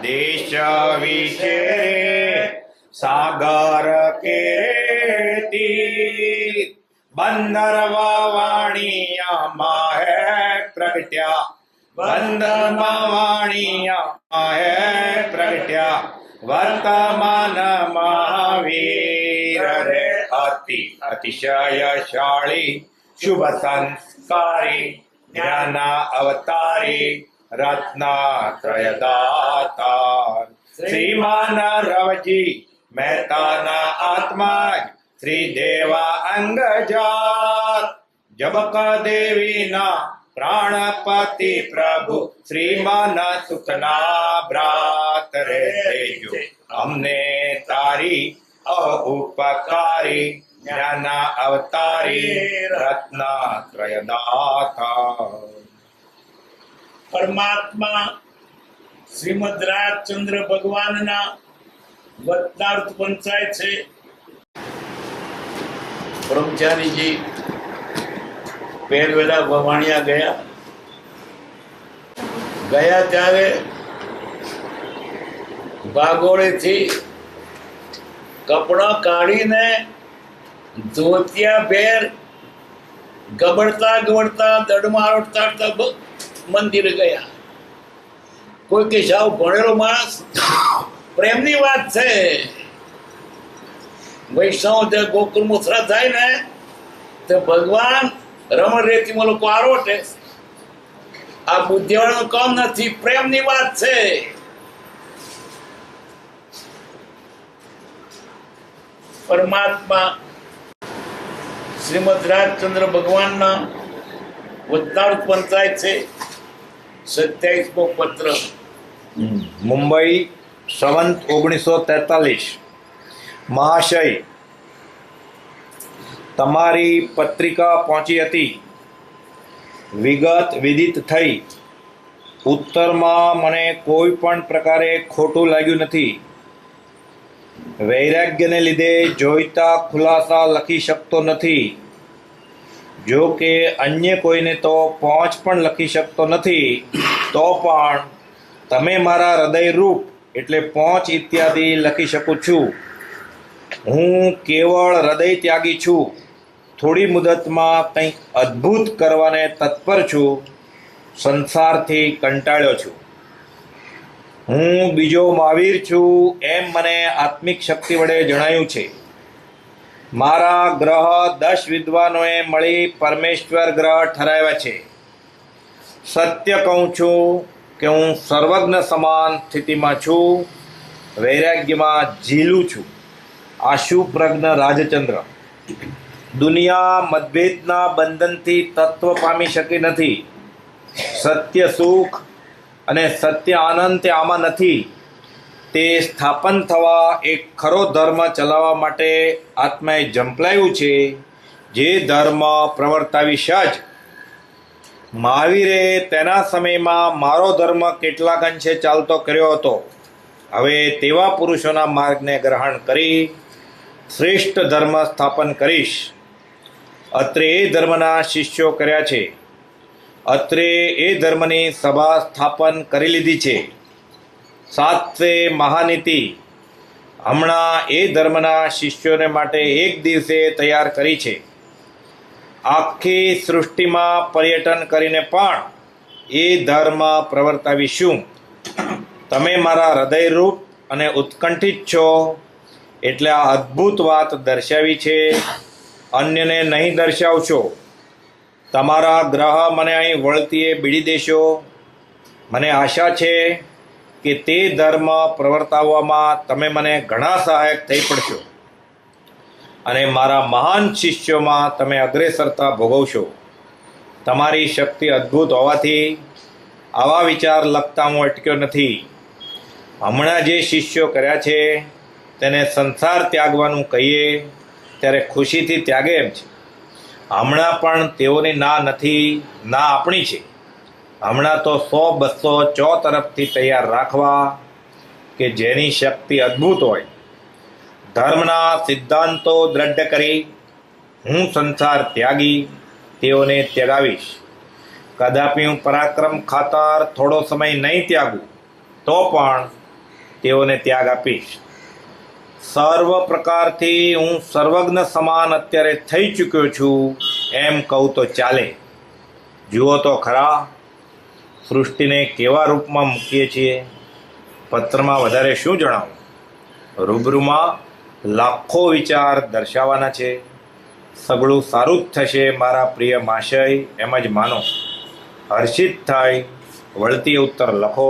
દેશ વિશે સાગર કેતી બંદર વાણીયા હે પ્રગટ્યા બંદરમાં વાણીયા હે પ્રગટ્યા વર્તમાન મહાવીર રે અતિશયશાળી શુભ સંસ્કારી જ્ઞાન અવતારી રત્નાત્રયદાતાર શ્રીમાન રવજી મહેતાના આત્મા શ્રી દેવા અંગજાત જબક દેવીના પ્રાણપતિ પ્રભુ શ્રીમાન સુખના ભ્રાત રે દેજો અમને તારી ઉપકારી જ્ઞાન અવતારી રત્નાત્રયદાતા પરમાત્મા શ્રીમદ રાજચંદ્ર ભગવાનના વતનાર્થ પંચાયત છે. બ્રહ્મચારીજી પહેરવેલા ભવાણિયા ગયા ત્યારે ભાગોળેથી કપડાં કાઢીને ધોતિયા પહેર ગબડતા દડમાં આરોટતા મંદિરે ગયા. કોઈ કે સાવ ભણેલો માણસ, પ્રેમની વાત છે. વૈષ્ણવ જે ગોકુળ મથુરા થાય ને તો ભગવાન રમણ રેતીમાં લોકો આરોટે. આ બુદ્ધિવાળાનું કામ નથી, પ્રેમની વાત છે. પરમાત્મા શ્રીમદ રાજચંદ્ર ભગવાનના વતનાર્થ પંચાયત છે. 27મો પત્ર. મુંબઈ સંવંત 1943. મહાશય, તમારી પત્રિકા પહોંચી હતી. વિગત વિદિત થઈ. ઉત્તરમાં મને કોઈ પણ પ્રકારે ખોટું લાગ્યું નથી. વૈરાગ્યને લીધે જોઈતા ખુલાસા લખી શકતો નથી. જો કે અન્ય કોઈને તો પહોંચ પણ લખી શકતો નથી, તો પણ તમે મારા હૃદયરૂપ એટલે પહોંચ ઇત્યાદિ લખી શકું છું. હું કેવળ હૃદય ત્યાગી છું. થોડી મુદતમાં કંઈક અદ્ભુત કરવાને તત્પર છું. સંસારથી કંટાળ્યો છું. હું બીજો મહાવીર છું એમ મને આત્મિક શક્તિ વડે જણાયું છે. મારા ગ્રહ 10 વિદ્વાનોએ મળી પરમેશ્વર ગ્રહ ઠરાવ્યા છે. સત્ય કહું છું કે હું સર્વજ્ઞ સમાન સ્થિતિમાં છું. વૈરાગ્યમાં ઝીલું છું. આશુપ્રજ્ઞ રાજચંદ્ર. દુનિયા મતભેદના બંધનથી તત્વ પામી શકી નથી. સત્ય સુખ અને સત્ય આનંદ આમાં નથી. તે સ્થાપન થવા એક ખરો ધર્મ ચલાવવા માટે આત્માએ ઝંપલાવ્યું છે. જે ધર્મ પ્રવર્તાવી સજ. મહાવીરે તેના સમયમાં મારો ધર્મ કેટલાક અંશે ચાલતો કર્યો હતો. હવે તેવા પુરુષોના માર્ગને ગ્રહણ કરી શ્રેષ્ઠ ધર્મ સ્થાપન કરીશ. અત્રે એ ધર્મના શિષ્યો કર્યા છે. અત્રે એ ધર્મની સભા સ્થાપન કરી લીધી છે. સાત્વે મહાનીતિ હમણાં એ ધર્મના શિષ્યોને માટે એક દિવસે તૈયાર કરી છે. આખી સૃષ્ટિમાં પર્યટન કરીને પણ એ ધર્મ પ્રવર્તાવીશું. તમે મારા હૃદયરૂપ અને ઉત્કંઠિત છો એટલે આ અદ્ભુત વાત દર્શાવી છે. અન્યને નહીં દર્શાવશો. તમારા ગ્રહ મને અહીં વળતીએ બીડી દેશો. મને આશા છે કે તે ધર્મ પ્રવર્તાવવામાં તમે મને ઘણા સહાયક થઈ પડશો અને મારા મહાન શિષ્યોમાં તમે અગ્રેસરતા ભોગવશો. તમારી શક્તિ અદ્ભુત હોવાથી આવા વિચાર લખતા હું અટક્યો નથી. હમણાં જે શિષ્યો કર્યા છે તેને સંસાર ત્યાગવાનું કહીએ ત્યારે ખુશીથી ત્યાગે એમ છે. હમણાં પણ તેઓની ના નથી, ના આપણી છે. હમણાં તો 100-200 ચો તરફથી તૈયાર રાખવા કે જેની શક્તિ અદ્ભુત હોય. ધર્મના સિદ્ધાંતો દ્રઢ કરી હું સંસાર ત્યાગી તેઓને ત્યગાવીશ. કદાપી હું પરાક્રમ ખાતર થોડો સમય નહીં ત્યાગું તો પણ તેઓને ત્યાગ આપીશ. સર્વ પ્રકારથી હું સર્વજ્ઞ સમાન અત્યારે થઈ ચૂક્યો છું એમ કહું તો ચાલે. જુઓ તો ખરા, સૃષ્ટિને કેવા રૂપમાં મૂકીએ છીએ. પત્રમાં વધારે શું જણાવું? રૂબરૂમાં લાખો વિચાર દર્શાવવાના છે. સગળું સારું જ થશે મારા પ્રિય મહાશય, એમ જ માનો. હર્ષિત થઈ વળતી ઉત્તર લખો.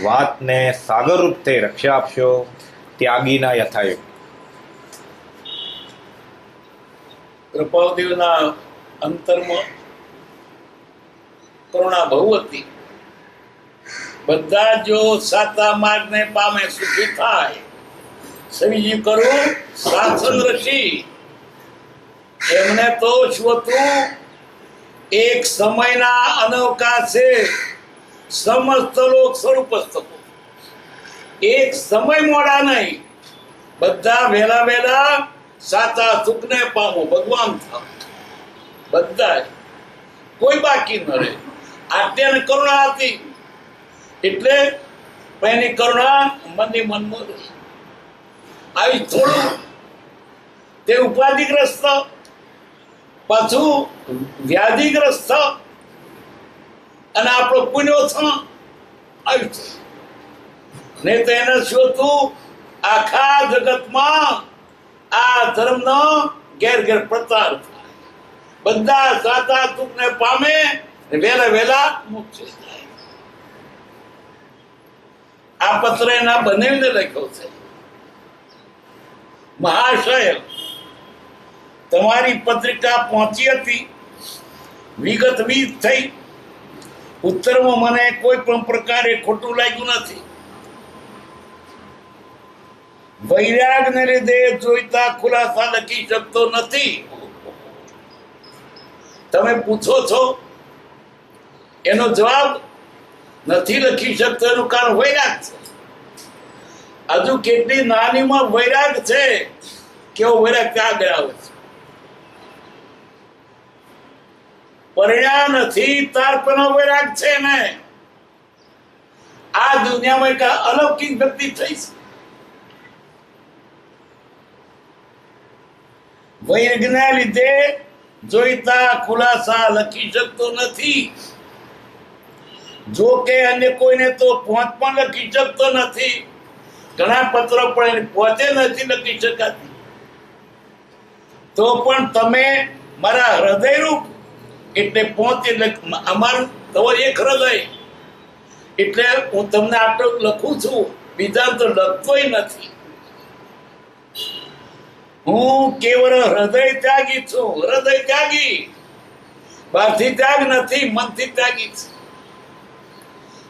વાતને સાગરરૂપ થઈ રક્ષા આપશો. ત્યાગીના યથાયુગ. કૃપાદેવના અંતરમાં કરુણા બહુ હતી. બધા જો સાચા માર્ગને પામે સુખી થાય. સવીજી કરું શાસન રચી. એમને તો શું હતું? એક સમયના અનવકાશે સમસ્ત લોક સ્વરૂપ પુસ્તકો. એક સમય મોડા નહીં, બધા વહેલા વહેલા સાચા સુખને પામો, ભગવાન થાવ. બધા કોઈ બાકી ન રહે. આટલી કરુણા હતી એટલે એની કરુણા મનની મનમાં રહી. આવી થોડું તે ઉપાધિગ્રસ્ત, પાછું વ્યાધિગ્રસ્ત, અને આપણો પુણ્ય આવી છે. નહીં તો એને શું હતું? આખા જગતમાં આ ધર્મનો ઘેર ઘેર પ્રચાર થાય. બધા સાચા સુખને પામે, વહેલા વહેલા મુક્ત થાય. આ પત્ર એના બનાવીને લખ્યો છે. મહાશય, તમારી પત્રિકા પહોંચી હતી, વિગત વીજ થઈ. ઉત્તરમાં મને કોઈ પણ પ્રકારે ખોટું લાગ્યું નથી. વૈરાગને લીધે જોઈતા ખુલાસા લખી શકતો નથી. તમે પૂછો છો એનો જવાબ નથી લખી શકતો. એનું કારણ વૈરાગ છે. હજુ કેટલી નાનીમાં વૈરાગ છે. કેવો વૈરાગ ત્યાં આવે છે. પરિણામ નથી તાર પણ વૈરાગ છે ને. આ દુનિયામાં એક અલૌકિક વ્યક્તિ થઈ છે. વૈરાગના લીધે જોઈતા ખુલાસા લખી શકતો નથી. જો કે અન્ય કોઈને તો પહોંચ પણ લખી શકતો નથી. ઘણા પત્રો પણ પહોંચે નથી લખી શકાતી. તો પણ તમે મારા હૃદયરૂપ એટલે પહોંચે. અમારું તમારું એક હૃદય એટલે હું તમને આટલું લખું છું. બીજા તો લખતોય નથી. હું કેવળ હૃદય ત્યાગી છું. હૃદય ત્યાગી, બહારથી ત્યાગ નથી, મનથી ત્યાગી છે.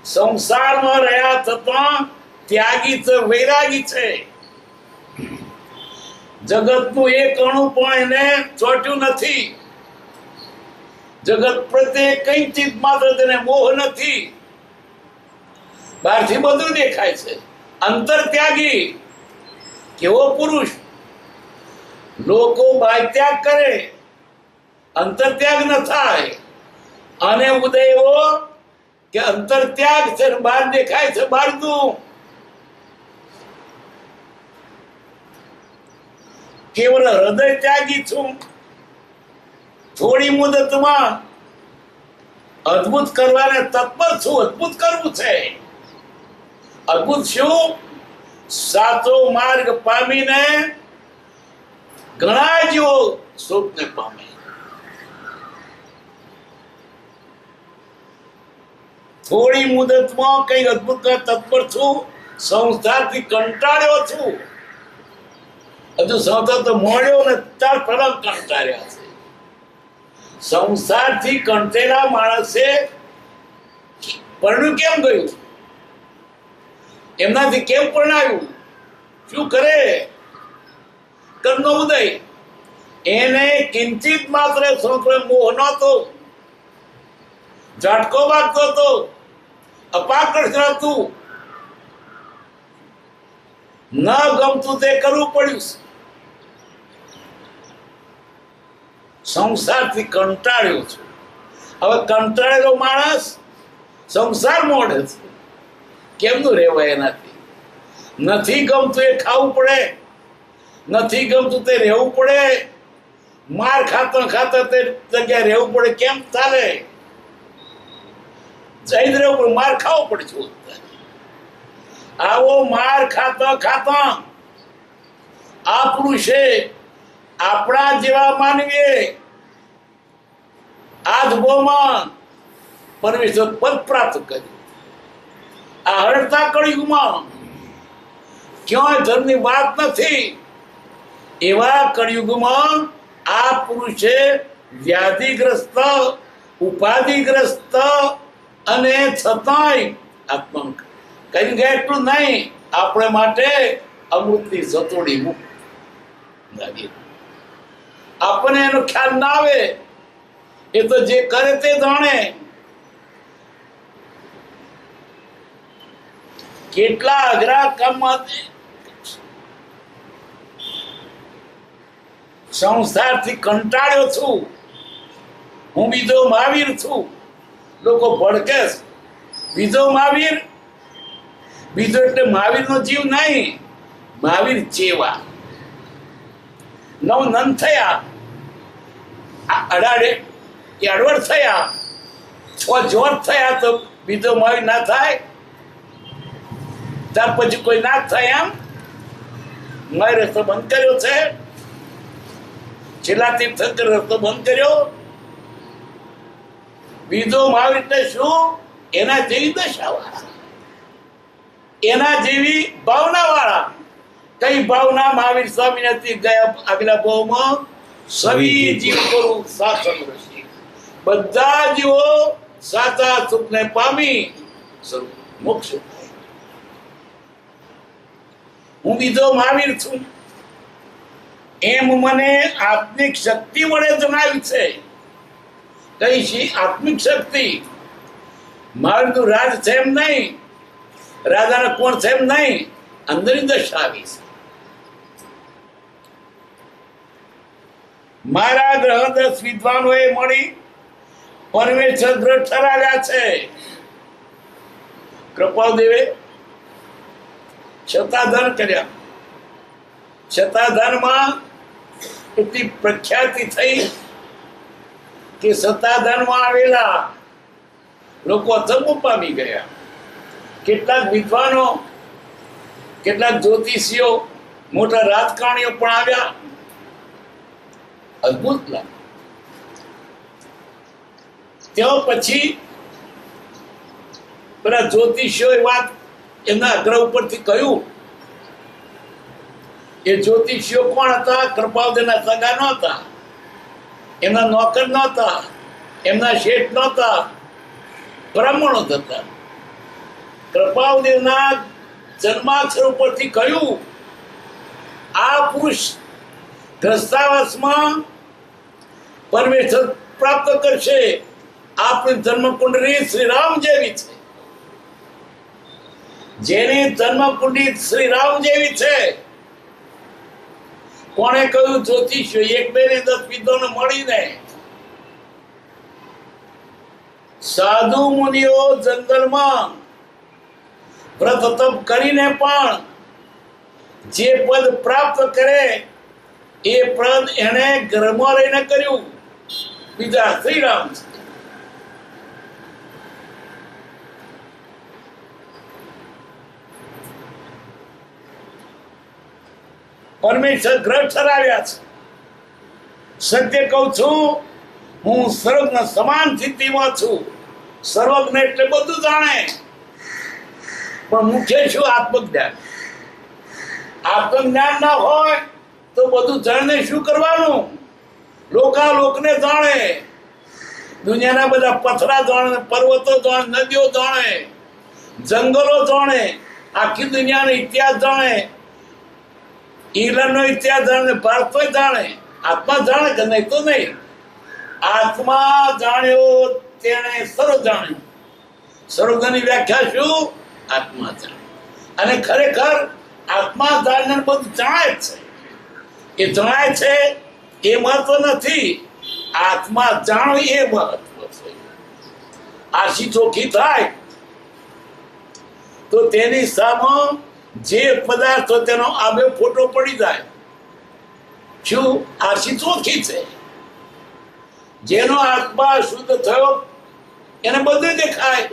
સંસારમાં રહ્યા છતાં ત્યાગી છે, વૈરાગી છે. જગતનું એક અણુ પણ એને ચોટ્યું નથી. જગત પ્રત્યે કઈ ચીજ માત્ર તેને મોહ નથી. બહારથી બધું દેખાય છે. અંતર ત્યાગી. કેવો પુરુષ! લોકો બાહ્ય ત્યાગ કરે, અંતર ત્યાગ ન થાય. અને ઉદય એવો કે અંતર ત્યાગ છે, બહાર દેખાય છે બહારનું. કેવળ હૃદય ત્યાગી છું. થોડી મુદતમાં અદ્ભુત કરવાને તત્પર છું. અદ્ભુત કરવું છે. અદ્ભુત શું? સાચો માર્ગ પામીને ઘણા જેવો સુખને પામે. થોડી મુદતમાં કઈ અદ્ભુત તત્પર છું. સંસારથી કંટાળ્યો છું. હજુ સંસાર તો મળ્યો ને ત્યાર પહેલા કંટાળ્યા છે. સંસારથી કંટાળેલા માણસે પરણ્યું કેમ ગયું? એમનાથી કેમ પરણાયું? શું કરે? કર્મનો ઉદય. એને કિંચિત માત્ર સંસાર મોહ નહોતો. ઝાટકો વાગતો હતો, અપાકર્ષણ હતું. ન ગમતું તે કરવું પડ્યું. સંસારથી કંટાળ્યો છું. હવે કંટાળેલો માણસ સંસાર મોડે છે. કેમનું રહેવાય એનાથી? નથી ગમતું એ ખાવું પડે, નથી ગમતું તે રહેવું પડે, માર ખાતા ખાતા તે જગ્યાએ રહેવું પડે. કેમ ચાલે? જઈ રહેવું પડે, માર ખાવો પડે છે. આવો માર ખાતા ખાતા આ પુરુષે આપણા જેવા માનવીએ આ ધુબોમાં પરમેશ્વર પદ પ્રાપ્ત કર્યું. આ હરતા કળિયુગમાં ક્યાંય ધર્મની વાત નથી. એવા કળિયુગમાં આ પુરુષે વ્યાધિગ્રસ્ત, ઉપાધિગ્રસ્ત અને છતાંય આત્મા કઈ ગયા એટલું નહીં, આપણે માટે અમૃતની સતોડી મૂક લાગી. આપણને એનો ખ્યાલ ના આવે. એ તો જે કરે તે જાણે. કેટલા અઘરા કામમાં સંસારથી કંટાળ્યો છું, હું બીજો મહાવીર છું. લોકો ભડકે છે. બીજો મહાવીર, બીજો એટલે મહાવીરનો જીવ નહીં, મહાવીર જેવા. નવ નન થયા, અડાડે એડવર્ડ થયા, છ જોર થયા તો બીજો મહાવીર ના થાય? ત્યાર પછી કોઈ ના થાય? એમ મેં રસ્તો બંધ કર્યો છે. છેલ્લા તીર્થંકર રસ્તો બંધ કર્યો. બીજો મહાવીર એટલે શું? એના જેવી દશા વાળા, એના જેવી ભાવના વાળા. કઈ ભાવના? મહાવીર સ્વામી નથી ગયા આગલા ભાવમાં, સવી જીવ કરું શાસન રસી. બધા જીવો સાચા સુખને પામી મોક્ષ. હું બીજો મહાવીર છું એમ મને આત્મિક શક્તિ વડે જણાવ્યું છે. કઈ છે આત્મિક શક્તિ? મહાવીરનું રાજ છે એમ નહીં, રાજાના કોણ છે એમ નહીં, અંદરની દશા આવી છે. મારા ગ્રહ 10 વિદ્વાનોએ મળી પરમેશ્વર ગ્રહ ઠરાવ્યા છે. કૃપાદેવે શતાધાન કર્યા. શતાધાનમાં એટલી પ્રખ્યાતિ થઈ કે શતાધાનમાં આવેલા લોકો અચંબો પામી ગયા. કેટલાક વિદ્વાનો, કેટલાક જ્યોતિષીઓ, મોટા રાજકારણીઓ પણ આવ્યા. અદભુત લાગે. ત્યાં પછી પેલા જ્યોતિષીઓએ વાત એમના આગ્રહ ઉપરથી કહ્યું. એ જ્યોતિષીઓ કોણ હતા? કૃપાવદેના સગા નહોતા, એમના નોકર નહોતા, એમના શેઠ નહોતા, બ્રાહ્મણો જ હતા. કૃપાવદેવના જન્માક્ષર ઉપરથી કહ્યું આ પુરુષ ગ્રસ્તાવાસમાં પરમેશ્વર પ્રાપ્ત કરશે. આપણી જન્મકુંડળી શ્રી રામ જેવી છે. જેની જન્મકુંડળી શ્રી રામ જેવી છે. કોણે કહ્યું? જ્યોતિષીઓ. 1, 2 ને 10 વિદ્વાનો મળીને. સાધુ મુનિઓ જંગલમાં વ્રત તપ કરીને પણ જે પદ પ્રાપ્ત કરે એ પદ એને ઘરમાં રહીને કર્યું. બીજા શ્રી રામ છે. પરમેશ્વર ગ્રહ ઠરાવ્યા છે. સત્ય કહું છું, હું સર્વજ્ઞ સમાન સ્થિતિમાં છું. સર્વજ્ઞ એટલે બધું જાણે, પણ મુખ્ય શું? આત્મજ્ઞાન. આત્મજ્ઞાન ના હોય તો બધું જાણે શું કરવાનું? લોકને જાણે, દુનિયાના બધા પથરા જાણે, પર્વતો જાણે, નદીઓ જાણે, જંગલો જાણે, આખી દુનિયાનો ઇતિહાસ જાણે, ઈંગ્લેન્ડનો ઇતિહાસ જાણે, ભારતનો જાણે. આત્મા જાણે કે નહીં? તો નહીં. આત્મા જાણ્યો તેણે સર્વ જાણ્યું. સર્વજ્ઞની વ્યાખ્યા શું? આત્મા જાણે. અને ખરેખર આત્મા જાણનાર બધું જણાય છે. એ જણાય છે એ મહત્વ નથી, આત્મા જાણો એ મહત્વ છે. આશી ચોખ્ખી થાય તો તેની સામે જે પદાર્થ હોય તેનો આબે ફોટો પડી જાય. શું આરસી ચોખ્ખી છે? જેનો આત્મા શુદ્ધ થયો એને બધું દેખાય.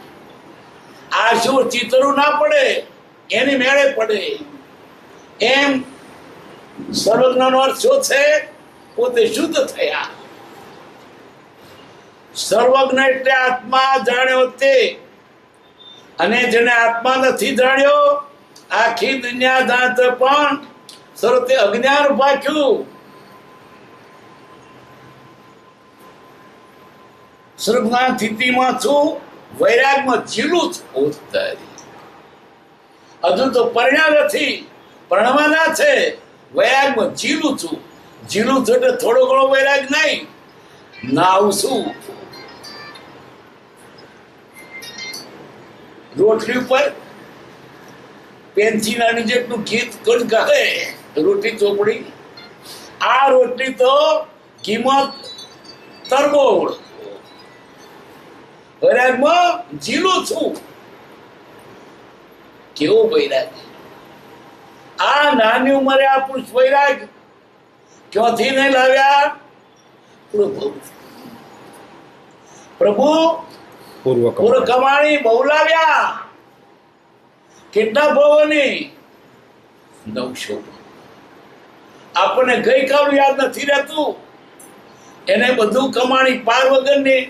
આ શું ચિતરું ના પડે, એની મેળે પડે. એમ સર્વજ્ઞનો અર્થ શું છે? પોતે શુદ્ધ થયા. સર્વજ્ઞ એટલે આત્મા જાણ્યો તે, અને જેને આત્મા નથી જાણ્યો, આખી દુનિયા જાણતો પણ સર્વતે અજ્ઞાન ભાખ્યું. સર્વજ્ઞાન સ્થિતિમાં છું, વૈરાગમાં જીલું છું. હજુ તો પરણ્યા નથી, પરણવાના છે. વૈરાગમાં જીલું છું. જીલું છું એટલે થોડો ઘણો વૈરાગ નહીં, નાવ છું. રોટલી ઉપર પેન્સિલાની જેટલું ગીત કોણ કહે? રોટલી ચોપડી. આ રોટલી તો કિંમત તરબોળ. વૈરાગમાં જીલું છું. કેવો વૈરાગ! આ નાની ઉંમરે આ પુરુષ વૈરાગ ક્યાંથી નહીં લાવ્યા? પ્રભુ પૂર્વ કમાણી બહુ લાવ્યા. કેટલા ભવોની? 900. આપણને ગઈકાલ યાદ નથી રહેતું. એને બધું કમાણી પાર વગરની,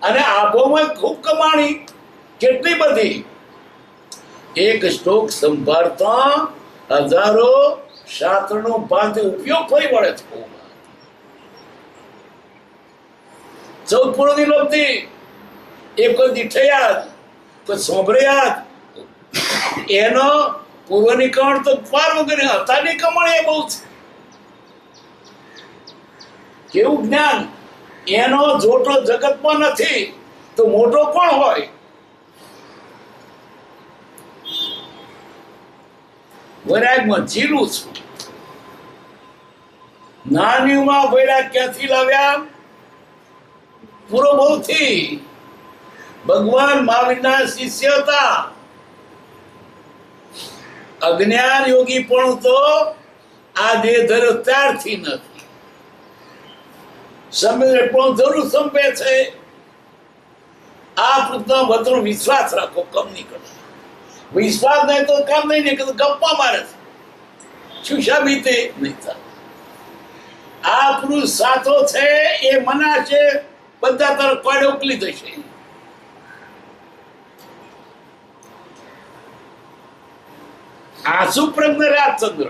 અને આબોમાં ખૂબ કમાણી. કેટલી બધી! એક શ્લોક સંભાળતા હજારો શાસ્ત્રનો ભાગ ઉપયોગ થઈ વળે છે. 14 પૂર્ણની લબ્ધિ, એ કોઈ દીઠે યાદ, કોઈ સોંભરે યાદ. એનો પૂર્વની કમાણ તો પાર વગર હતાની કમાણી એ બહુ છે. કેવું જ્ઞાન! એનો જોટો જગતમાં નથી તો મોટો પણ હોય. વૈરાગમાં જીલું છું. નાનીમાં વૈરાગ ક્યાંથી લાવ્યા? પૂર્વભવથી. ભગવાન મહાવીરના શિષ્ય હતા. અજ્ઞાન યોગી પણ તો આ દેહ ધર્યો ત્યારથી નથી. સમય પણ જરૂર સંપે છે. આ પૃથ્વી વધુ વિશ્વાસ રાખો, કમ નહીં કરો. વિશ્વાસ નહીં તો કામ નહીં નીકળે, ગપ્પા મારે છે. શું સાબિતે નહીં થાય? આ પુરુષ સાચો છે એ મનાશે, બધા તરફ કોડે ઉકલી થશે. આસુ પ્રજ્ઞ રાજચંદ્ર.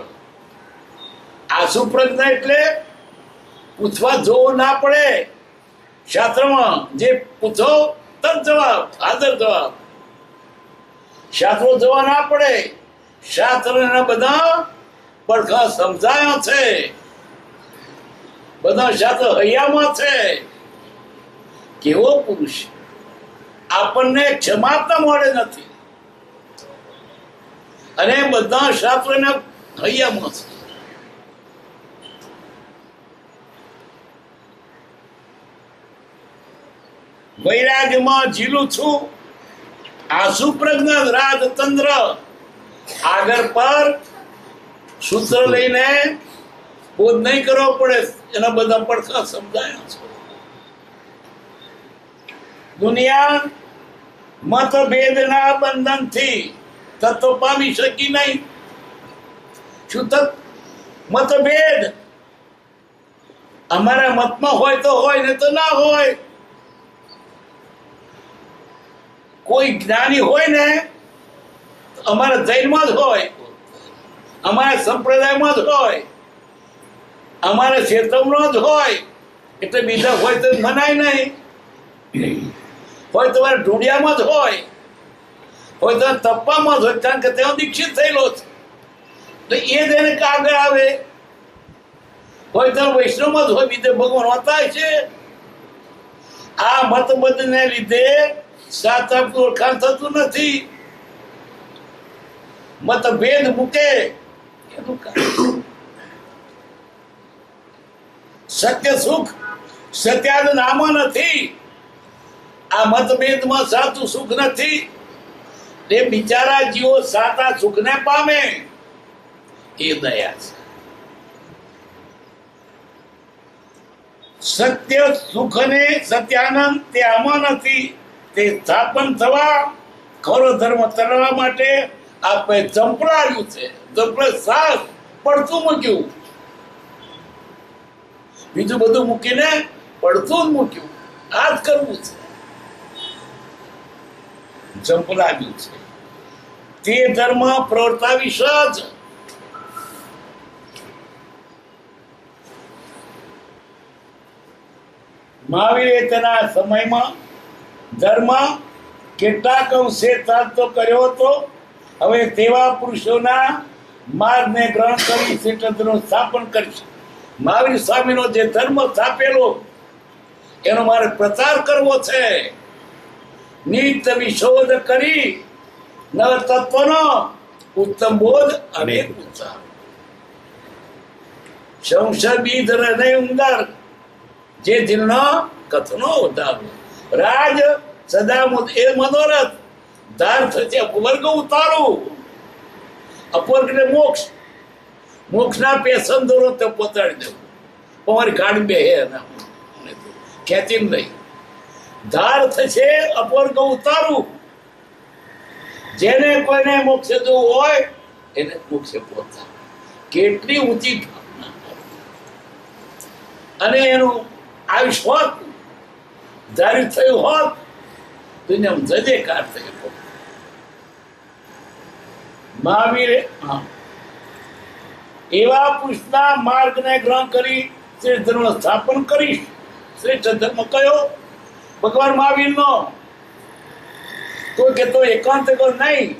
આસુ પ્રજ્ઞ એટલે પૂછવા જોવું ના પડે. શાસ્ત્રમાં જે પૂછો તરત જવાબ, હાજર જવાબ. શાસ્ત્રો જવા ના પડે. શાસ્ત્રના બધા પડખા સમજાયા છે. બધા શાસ્ત્ર હૈયામાં છે. કેવો પુરુષ! આપણને ક્ષમાતા મળે નથી, અને બધા શાસ્ત્રના હૈયામાં છે. વૈરાગ્યમાં જીલું છું. આસુ પ્રજ્ઞ રાજચંદ્ર. આગળ પર સૂત્ર લઈને બોધ નહીં કરવો પડે, એના બધા પડખા સમજાયા છે. દુનિયા મતભેદના બંધનથી તત્વ પામી શકી નહીં. શું મતભેદ? અમારા મતમાં હોય તો હોય, ને તો ના હોય. કોઈ જ્ઞાની હોય ને, અમારા જૈનમાં જ હોય, અમારા સંપ્રદાયમાં જ હોય, અમારા ક્ષેત્રમાં જ હોય. એટલે બીજા હોય તો મનાય નહીં. હોય તમારે ઢૂંઢિયામાં જ હોય તો તપ્પામાં જ હોય, કારણ કે તેઓ દીક્ષિત થયેલો છે. તો એ જ એને આગળ આવે. હોય તો વૈષ્ણવમાં જ હોય, બીજે ભગવાન હોતા છે. આ મતભેદને લીધે સાચા ઓળખાણ થતું નથી. મતભેદ મૂકે એનું કારણ. સત્ય સુખ સત્યાનંદ આમાં નથી. આ મતભેદમાં સાચું સુખ નથી. એ બિચારા જીવો સાતા સુખને પામે એ દયા છે. સત્ય સુખને સત્યાનંદ તે આમાં નથી. તે સ્થાપન થવા ખરો ધર્મ તરવા માટે આપણે ચંપલાવ્યું છે. ચંપલે સાસ પડતું મૂક્યું, બીજું બધું મૂકીને પડતું જ મૂક્યું. આ જ કરવું છે, ચંપલાવ્યું છે. તે ધર્મ પ્રવર્તાવીશ જ. મહાવીરે તેના સમયમાં ધર્મ કેટલાક અંશે ચાલતો કર્યો હતો. હવે તેવા પુરુષોના માર્ગને ગ્રહણ કરી શ્રેષ્ઠ સ્થાપન કરશે. મહાવીર સ્વામીનો જે ધર્મ સ્થાપેલો એનો મારે પ્રચાર કરવો છે. નિત્ય વિશોધ કરી નવ તત્વનો ઉત્તમ બોધ અને ઉત્સાહ. સંશય બીજ હૃદય ઉંદર જે દિલનો કથનો ઉતારો. રાજ સદા એ મનોરથ ધાર થશે અપવર્ગ ઉતારું. અપવર્ગને મોક્ષ, મોક્ષના પેશન દોરો તે પહોંચાડી દેવું. તમારી ગાડી બે હે ખેંચીને નહીં. ધાર થશે અપવર્ગ ઉતારું. જેને કોઈને મોક્ષે જવું હોય એને મોક્ષે પહોંચા. કેટલી ઊંચી ભાવના અને એનું આયુષ હોત, ધાર્યું થયું હોત, દુનિયામાં જજેકાર થયો. મહાવીરે એવા પુરુષના માર્ગને ગ્રહણ કરી શ્રેષ્ઠ ધર્મ સ્થાપન કરીશ. શ્રેષ્ઠ ધર્મ કયો? ભગવાન મહાવીરનો. કોઈ કહેતો એકાંત નહીં.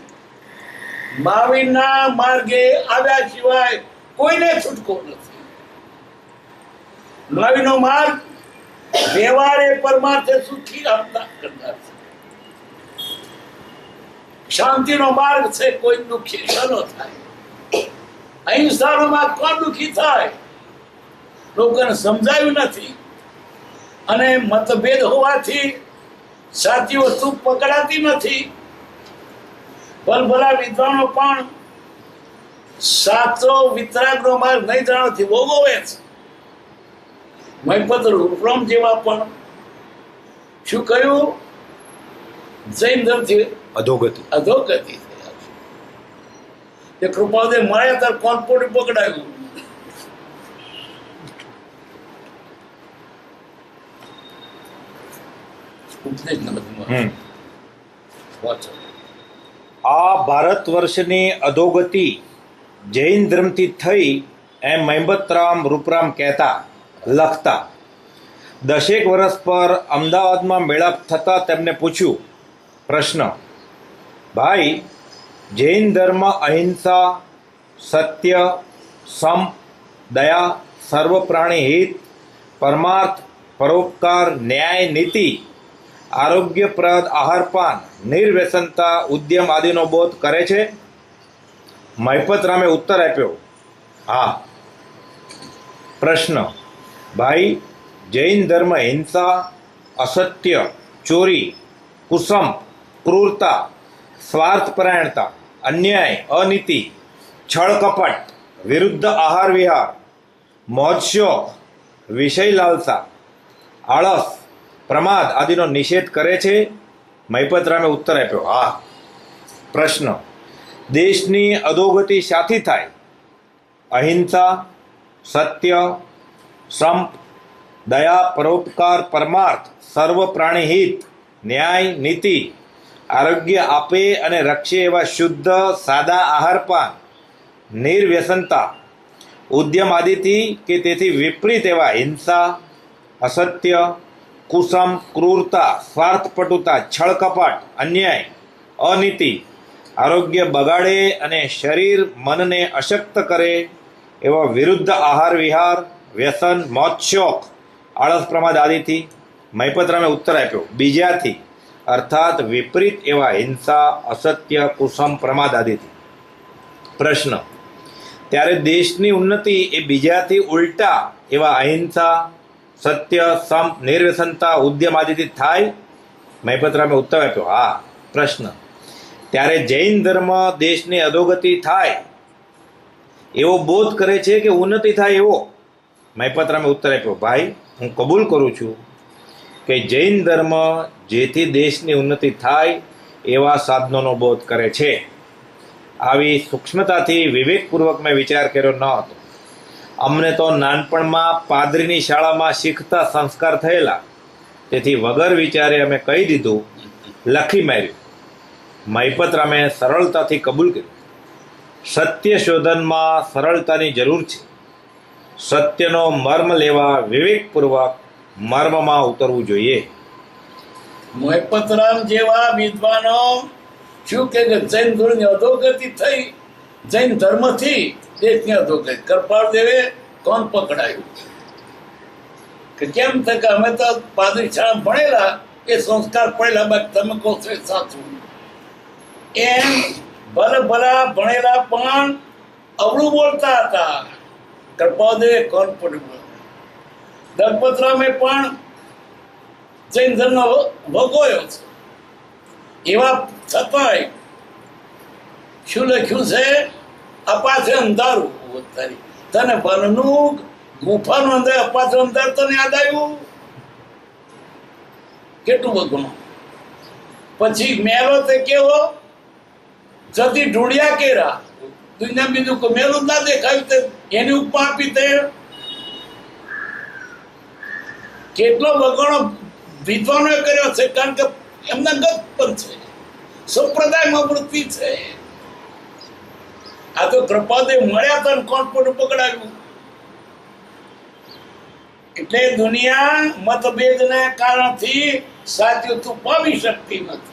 મહાવીરના માર્ગે આવ્યા સિવાય કોઈને છૂટકો નથી. મહાવીરનો માર્ગ વ્યવહારે પરમાર્થે સુખી આપતા કરતા છે. શાંતિનો માર્ગ છે. કોઈ દુઃખી શનો થાય. અહિંસાનો માર્ગ કોણ દુઃખી થાય? લોકોને સમજાયું નથી. અને મતભેદ હોવાથી સાચી વસ્તુ પકડાતી નથી. ભલભલા વિદ્વાનો પણ સાચો વિતરાગનો માર્ગ નહીં જાણવાથી ભોગવે છે. મહિપત રૂપરામ જેવા પણ શું કહ્યું? જૈન ધર્મથી અધોગતિ અધોગતિ થયા છે. એ કૃપાદે મળ્યા ત્યારે કોણ પકડાયું. આ ભારત વર્ષની અધોગતિ જૈન ધર્મથી થઈ એમ મહેમતરામ રૂપરામ કહેતા લખતા. 10 વર્ષ પર અમદાવાદમાં મેળાપ થતા તેમને પૂછ્યું પ્રશ્ન, ભાઈ જૈન ધર્મ અહિંસા, સત્ય, સમ, દયા, સર્વ પ્રાણી હિત, પરમાર્થ, પરોપકાર, ન્યાય, નીતિ, આરોગ્યપ્રદ આહારપાન, નિર્વ્યસનતા, ઉદ્યમ આદિનો બોધ કરે છે? મહિપતરામે ઉત્તર આપ્યો, હા. પ્રશ્ન, ભાઈ જૈન ધર્મ હિંસા, અસત્ય, ચોરી, કુસમ, ક્રૂરતા, સ્વાર્થપરાયણતા, અન્યાય, અનીતિ, છળ કપટ, વિરુદ્ધ આહાર વિહાર, મોજ શોખ, વિષય લાલસા, આળસ, પ્રમાદ આદિનો નિષેધ કરે છે? મહિપતરામે ઉત્તર આપ્યો, હા. પ્રશ્ન, દેશની અધોગતિ શાથી થાય? અહિંસા, સત્ય, સંપ, દયા, પરોપકાર, પરમાર્થ, સર્વ પ્રાણી હિત, ન્યાય, નીતિ, આરોગ્ય આપે અને રક્ષે એવા શુદ્ધ સાદા આહારપાન, નિર્વ્યસનતા, ઉદ્યમ આદિથી કે તેથી વિપરીત એવા હિંસા, અસત્ય, કુસમ, ક્રૂરતા, સ્વાર્થપટુતા, છળકપટ, અન્યાય, અનીતિ, આરોગ્ય બગાડે અને શરીર મનને અશક્ત કરે એવા વિરુદ્ધ આહાર વિહાર, વ્યસન, મોજ શોખ, આળસ પ્રમાદ આદિથી? મહિપતરામે ઉત્તર આપ્યો, બીજાથી, અર્થાત વિપરીત એવા હિંસા, અસત્ય, કુસમ, પ્રમાદ આદિથી. પ્રશ્ન, ત્યારે દેશની ઉન્નતિ એ બીજાથી ઉલટા એવા અહિંસા, સત્ય, સમ, નિર્વ્યસનતા, ઉદ્યમ આદિથી થાય? મહિપતરામે ઉત્તર આપ્યો, હા. પ્રશ્ન, ત્યારે જૈન ધર્મ દેશની અધોગતિ થાય એવો બોધ કરે છે કે ઉન્નતિ થાય એવો? મહિપતરામે ઉત્તર આપ્યો, ભાઈ હું કબૂલ કરું છું કે જૈન ધર્મ જેથી દેશની ઉન્નતિ થાય એવા સાધનોનો બોધ કરે છે. આવી સૂક્ષ્મતાથી વિવેકપૂર્વક મેં વિચાર કર્યો ન હતો. અમને તો નાનપણમાં પાદરીની શાળામાં શીખતા સંસ્કાર થયેલા, તેથી વગર વિચારે અમે કહી દીધું, લખી માર્યું. મહિપતરામે સરળતાથી કબૂલ કર્યું. સત્ય શોધનમાં સરળતાની જરૂર છે. સત્યનો મર્મ લેવા વિવેકપૂર્વક મર્મમાં ઉતરવું જોઈએ. મહિપતરામ જેવા વિદ્વાનો શું કે જૈન ધર્મની અધોગતિ થઈ, જૈન ધર્મથી દેશની અધોગતિ. કૃપાળદેવે કોણ પકડાયું કે કેમ થાય કે અમે તો પાદરી શાળા ભણેલા, એ સંસ્કાર પડેલા, બાકી તમે કહો છો એ સાચું. એમ ભલા ભણેલા પણ અવળું બોલતા હતા. કૃપાળદેવે કોણ પડ્યું. દલપતરામે પણ જૈન ધર્મ ભોગવ્યો છે. એવા છતાંય શું લખ્યું છે? અપાશે અંધારું. તને વનનું ગુફાનું અંદર અપાશે અંધારું તને યાદ આવ્યું? કેટલું બધું. પછી મેલો તે કેવો જતી ઢૂંઢ્યા કેરા. દુનિયા બીજું કોઈ મેલું ના દેખાયું તે એની ઉપમા આપી. તે કેટલો વગણો વિદ્વાનોએ કર્યો છે, કારણ કે એમના ગત પણ છે, સંપ્રદાયમાં વૃત્તિ છે. આ તો કૃપાદેવ મળ્યા હતા ને કોણ પણ પકડાયું. એટલે દુનિયા મતભેદને કારણથી સાચું તું પામી શકતી નથી.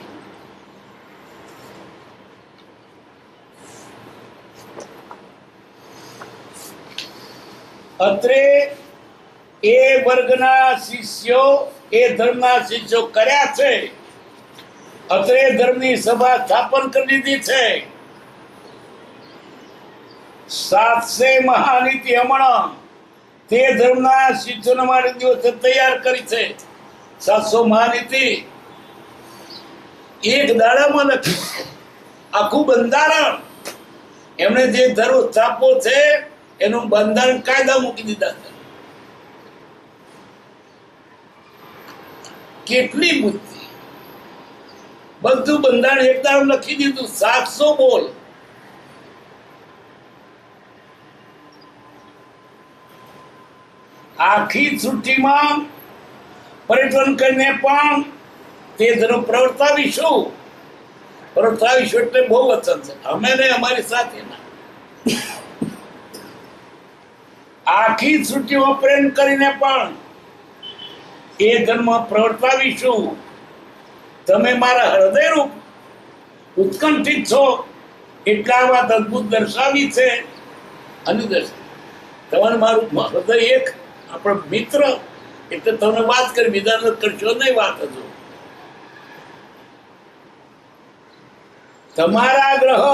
અત્રે એ વર્ગના શિષ્યો, એ ધર્મના શિષ્યો કર્યા છે. અત્રે ધર્મની સભા સ્થાપન કરી દીધી છે. 700 મહાનીતિ હમણાં તે ધર્મના શિષ્યોને માટે દિવસે તૈયાર કરી છે. 700 મહાનીતિ એક દાડામાં લખી છે. આખું બંધારણ એમણે જે ધર્મ સ્થાપવો છે એનું બંધારણ કાયદા મૂકી દીધા છે. કેટલી બુદ્ધિ! બધું બંધારણ એક દાડો લખી દીધું. 700 બોલ. આખી સૃષ્ટિમાં પર્યટન કરીને પણ તે ધર્મ પ્રવર્તાવીશું. પ્રવર્તાવીશું એટલે બહુ વચન છે. અમે ને અમારી સાથેના આખી સૃષ્ટિમાં પ્રેમ કરીને પણ એ ધર્મ પ્રવર્તાવીશું. તમે મારા હૃદયરૂપ ઉત્કંઠિત છો એટલે આ વાત અદભુત દર્શાવી છે. અને તમારે મારું હૃદય એક આપણો મિત્ર એટલે તમને વાત કરી, બીજા કરશો નહીં વાત. હજુ તમારા ગ્રહ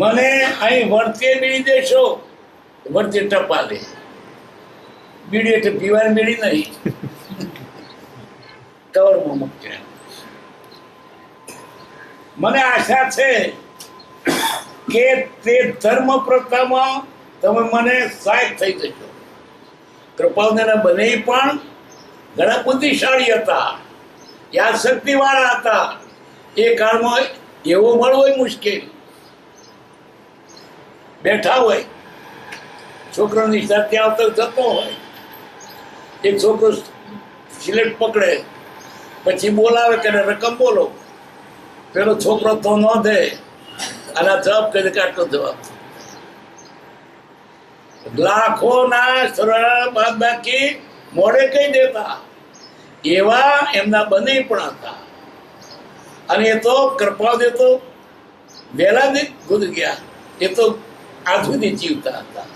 મને અહીં વર્તે બીડી દેશો. વર્તે ટપાલે બીડી એટલે પીવાની બીડી નહીં, કવરમાં મૂકશે. મને આશા છે કે તે ધર્મ પ્રથામાં તમે મને સહાયક થઈ જશો. કૃપાળદેવના બને પણ ઘણા બુદ્ધિશાળી હતા, યાદશક્તિ વાળા હતા. એ કાળમાં એવો મળવો મુશ્કેલ. બેઠા હોય, છોકરાની સાથે આવતો જતો હોય, એક છોકરો સિલેટ પકડે, પછી બોલાવે કે રકમ બોલો. પેલો છોકરો તો ન દે, અને જવાબ કહે કે આટલો જવાબ. લાખોના સરળ બાદ બાકી મોડે કહી દેતા. એવા એમના બને પણ હતા. અને એ તો કૃપાળદેવ તો વહેલા જ ગુજરી ગયા. એ તો આજ સુધી જીવતા હતા.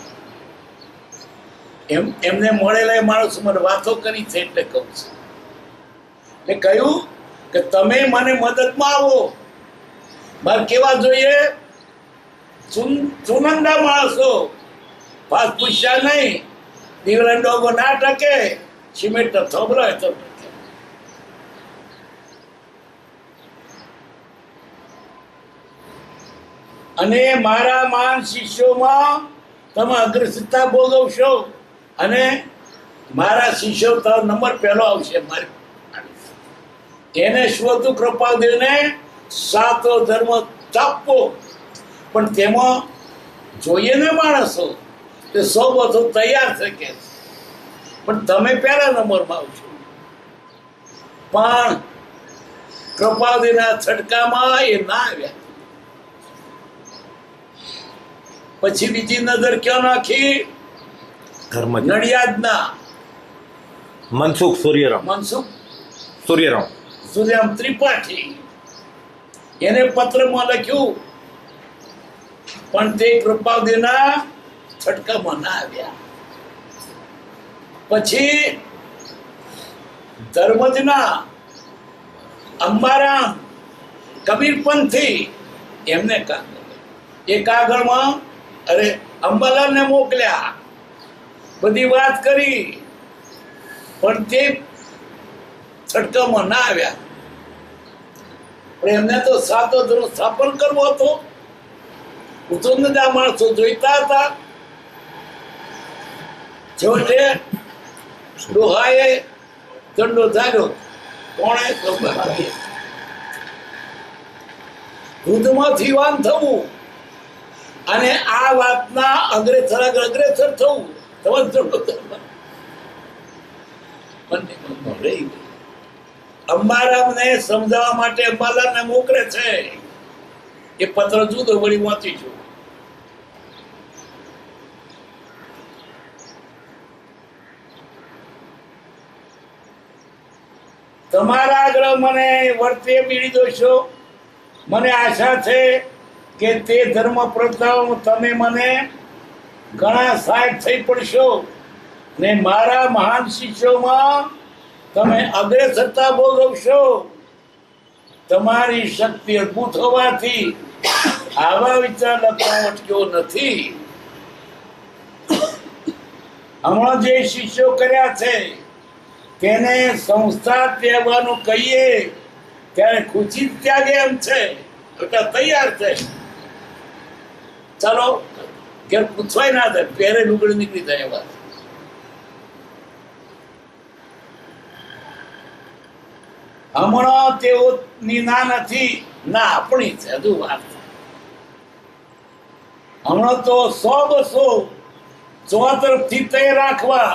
એમને મળેલા માણસો મને વાતો કરી છે એટલે કહું છું. એટલે કહ્યું કે તમે મને મદદમાં આવો. મારે કેવા જોઈએ? ચુનંદા માણસો, પાસ પૂછ્યા નહીં. દીવડા ડોગો ના ટકે, સિમેન્ટ થોભલો તો ટકે. અને મારા મહાન શિષ્યોમાં તમે અગ્રસરતા ભોગવશો અને મારા શિષ્યો તો નંબર પહેલો આવશે મારી. એને શું હતું? કૃપાદેવને સાતો ધર્મ ચાપવો, પણ તેમાં જોઈએ ને માણસો તે સૌ બધો તૈયાર છે કે, પણ તમે પહેલા નંબરમાં આવશો. પણ કૃપાદેવના છટકામાં એ ના આવ્યા. પછી બીજી નજર ક્યાં નાખી? ધર્મ નડિયાદના મનસુખ મનસુખ સૂર્યરામ ત્રિપાઠી, એને પત્રમાં લખ્યું, પણ તે કૃપાદેવના છટકામાં ના આવ્યા. પછી ધર્મજના અંબારામ કબીરપંથી, એમને એ કાગળમાં અંબાલાલને મોકલ્યા, બધી વાત કરી, પણ તે છટકામાં ના આવ્યા. પણ એમને તો સાતો ધર્મ સ્થાપન કરવો હતો. ઉત્તમના માણસો જોઈતા હતા. છેવટે ડોહાએ દંડો ધાર્યો. કોણે? વૃદ્ધમાંથી વાન થવું અને આ વાતના અગ્રેસર થવું, તમે દંડો રહી. અંબારામને સમજાવવા માટે અંબાલાલને મોકલે છે. એ પત્ર જુદો વળી વાંચી છું. તમારા આગળ મને વર્તે બીડી દોશો. મને આશા છે કે તે ધર્મ પ્રથમ તમે મને ઘણા સહાયક થઈ પડશો ને મારા મહાન શિષ્યોમાં તમે અગ્રેસરતા ભોગવશો. તમારી શક્તિ અદભુત હોવાથી આવા વિચાર લખવા અટક્યો નથી. હમણાં જે શિષ્યો કર્યા છે તેને સંસ્થા ત્યાગવાનું કહીએ ત્યારે ખુશી ત્યાગે એમ છે, એટલે તૈયાર છે. ચાલો ઘેર પૂછવાય ના થાય, પહેરે લુગડી નીકળી જાય એવા. હમણાં તેઓની ના નથી, ના આપણી છે. હજુ વાત. હમણાં તો 100-200 ચોતરફથી તૈયાર રાખવા,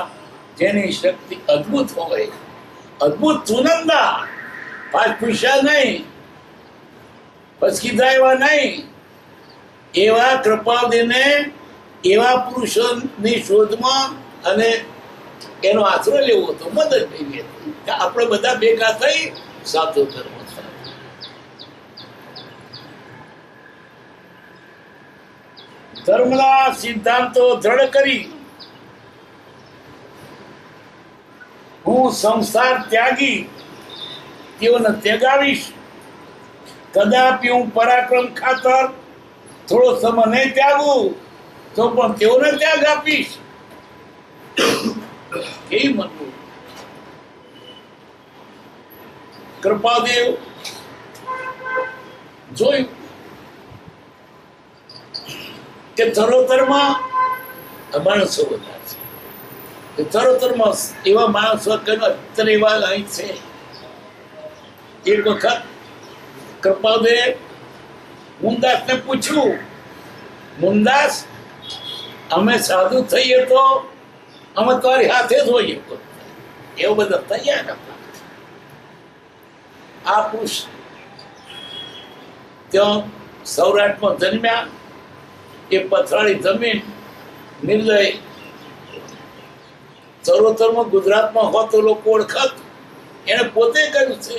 જેની શક્તિ અદભુત હોય, અદભુત સુનંદા, પાંચ પૈસા નહીં, પછી એવા નહીં, એવા કૃપાદેવને એવા પુરુષોની શોધમાં અને એનો આશરો લેવો હતો, મદદ લેવી હતી કે આપણે બધા ભેગા થઈ સાતો ધર્મ ધર્મના સિદ્ધાંતો દ્રઢ કરી હું સંસાર ત્યાગી તેઓને ત્યાગાવીશ. કદાપી હું પરાક્રમ ખાતર થોડો સમય નહીં ત્યાગું તો પણ તેઓને ત્યાગ આપીશ. કેવી મનવું! કૃપાદેવ જોયું કે ચરોતરમાં માણસો બધા છે. ચરોતરમાં એવા માણસો અત્યારે એવા અહીં છે. એક વખત કૃપાદેવ મુંદાસને પૂછ્યું, મુંદાસ, અમે સાધુ થઈએ તો અમે તમારી હાથે જ હોઈએ. એવું બધા તૈયાર હતા. આ પુરુષ ત્યાં સૌરાષ્ટ્રમાં જન્મ્યા. એ પથરાળી જમીન, નિર્દય. ચરોતરમાં ગુજરાતમાં હોત તો લોકો ઓળખત. એને પોતે કહ્યું છે.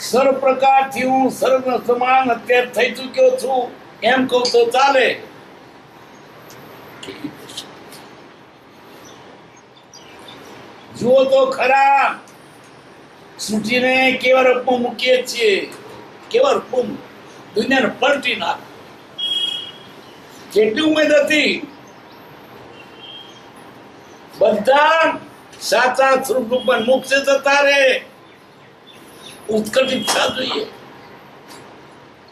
સર્વ પ્રકારથી હું સર્વ સમાન અત્યારે થઈ ચૂક્યો છું એમ કહું તો ચાલે. જુઓ તો ખરા, સૂચીને કેવા રૂપમાં મૂકીએ છીએ, કેવા રૂપમાં દુનિયાને પલટી નાખ. કેટલી ઉમેદ હતી, બધા સાચા સ્વરૂપ ઉપર મોક્ષે જતા રહે. ઉત્કટ ઈચ્છા જોઈએ.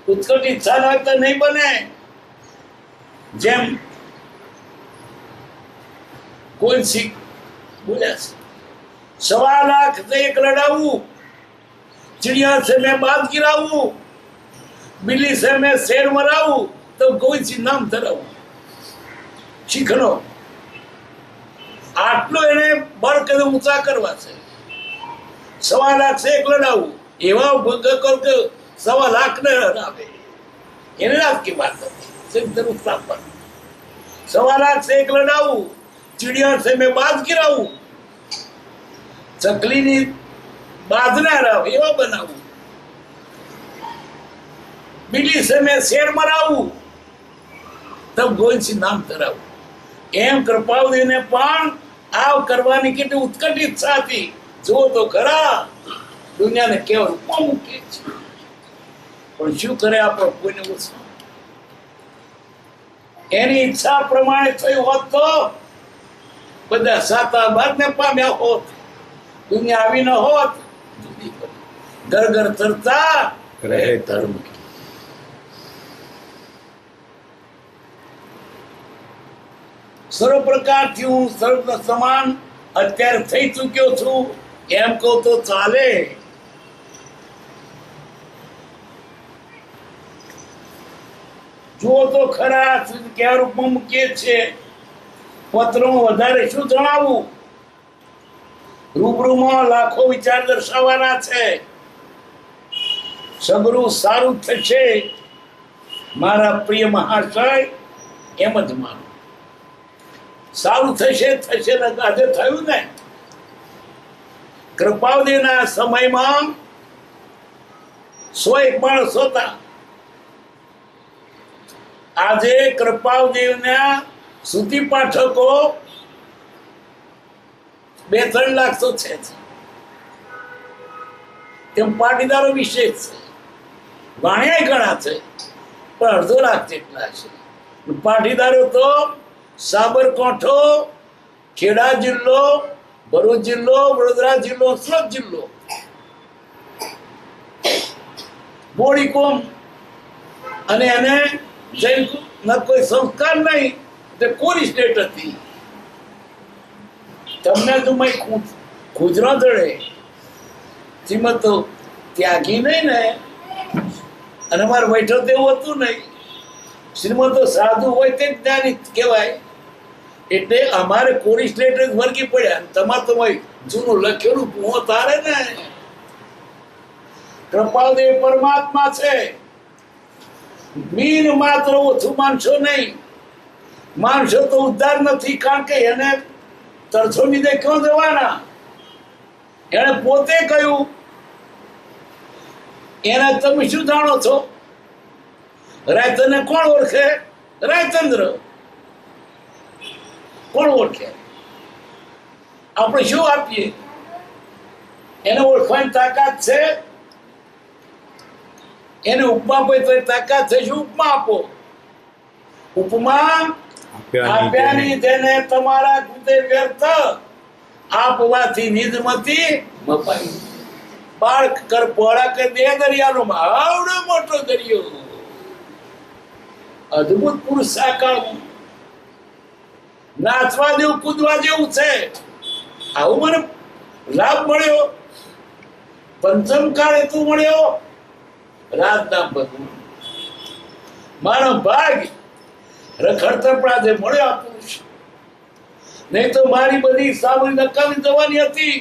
ઉત્કટ ઈચ્છા ના હોય તો નહીં બને. જેમ કોઈ શીખ બોલ્યા છે, 1.25 લાખ से एक लड़ाऊं, चिड़िया से मैं बात गिराऊं, बिल्ली से मैं शेर मराऊं, तो कोई सी नाम धराऊं. શીખનો આટલો એને બળ કદમ ઊંચા કરવા છે. 1.25 લાખ से एक લડાવું, એવા ભંગ કરો કે 1.25 લાખ ને હરાવે. એને રાજકી વાત હતી. સિદ્ધ સ્થાપન 1.25 લાખ से एक લડાવું, चिड़िया से मैं बात गिराऊं, ચકલીની બાદના રાવ એવા બનાવું, બિલ્લી સે મેં શેર મરાવું, તબ ગોવિંદસિંહ નામ ધરાવું. એમ કૃપાળુદેવને પણ આવ કરવાની કેટલી ઉત્કટ ઈચ્છા હતી. જો તો ખરા દુનિયાને કેવા રૂપમાં મૂકે છે, પણ શું કરે આપણો કોઈને ઓછો. એની ઈચ્છા પ્રમાણે થયું હોત તો બધા સાતા બાદને પામ્યા હોત, દુનિયા આવી ન હોત. ઘર ઘર તરતા રહે ધર્મ. સર્વ પ્રકારથી હું સર્વ સમાન અત્યારે થઈ ચૂક્યો છું એમ કહું તો ચાલે. જુઓ તો ખરા કેવા રૂપમાં મૂકીએ છે. પત્રમાં વધારે શું જણાવવું, રૂબરૂમાં લાખો વિચાર દર્શાવવાના છે. સગરું સારું થશે મારા પ્રિય મહાશય, એમ જ માનું. સારું થશે થશે ને આજે થયું ને. કૃપાળુદેવના સમયમાં 101 માણસ હતા. આજે કૃપાળુદેવના સ્તુતિ પાઠકો 2-3 લાખ તો છે. તેમ પાટીદારો વિશેષ છે. વાણિયા ઘણા છે પણ 1.5 લાખ જેટલા છે. પાટીદારો તો સાબરકાંઠો, ખેડા જિલ્લો, ભરૂચ જિલ્લો, વડોદરા જિલ્લો, સુરત જિલ્લો, બોડી કોમ. અને એને જૈન ના કોઈ સંસ્કાર નહીં, તે કોરી સ્ટેટ હતી. તમને તો મેં ખુજરા દળે શ્રીમદ તો ત્યાગી નહીં ને, અને મારે બેઠો તેવું હતું નહીં. શ્રીમદ તો સાધુ હોય તે જ્ઞાની કહેવાય. એટલે અમારે કોરી સ્ટેટ જ વર્ગી પડ્યા. તમારે તો જૂનું લખેલું પૂહો તારે ને. કૃપાળુદેવ પરમાત્મા છે. મીન માત્ર ઓછું માનશો નહીં. માનશો તો ઉદ્ધાર નથી, કારણ કે એને તરછો લીધે ક્યાં જવાના. એને પોતે કહ્યું. એના તમે શું જાણો છો? રાયચંદ્રને કોણ ઓળખે? રાયચંદ્ર કોણ ઓળખે? આપણે શું આપીએ? એને ઓળખવાની તાકાત છે? એને ઉપમા આપો તો તાકાત છે. શું ઉપમા આપો? ઉપમા આપ્યાની તેને તમારા કૃતે વ્યર્થ આપવાથી નિજમતી મપાઈ. બાળક કર પોળા કે દે દરિયાનો આવડો મોટો દરિયો. અદ્ભુત પુરુષ સાકાર. નાચવા જેવું, કૂદવા જેવું છે. આવું મને લાભ મળ્યો. પંચમ કાળે તું મળ્યો રાજના ભગવાન. મારો ભાગ રખડતપડા મળ્યો આ પુરુષ. નહીં તો મારી બધી સામરી નકામી જવાની હતી.